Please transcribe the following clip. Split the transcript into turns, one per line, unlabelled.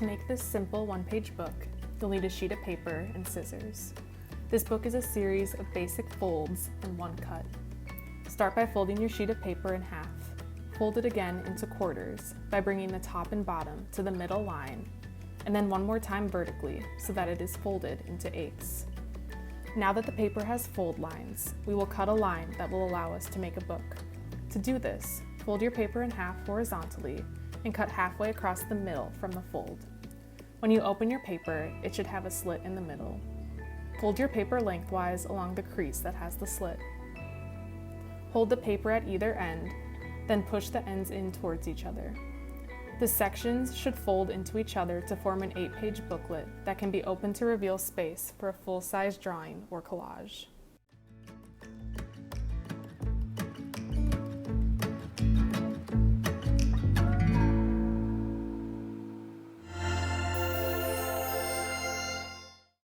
To make this simple one-page book, you'll need a sheet of paper and scissors. This book is a series of basic folds and one cut. Start by folding your sheet of paper in half. Fold it again into quarters by bringing the top and bottom to the middle line, and then one more time vertically so that it is folded into eighths. Now that the paper has fold lines, we will cut a line that will allow us to make a book. To do this, fold your paper in half horizontally and cut halfway across the middle from the fold. When you open your paper, it should have a slit in the middle. Fold your paper lengthwise along the crease that has the slit. Hold the paper at either end, then push the ends in towards each other. The sections should fold into each other to form an 8-page booklet that can be opened to reveal space for a full-size drawing or collage.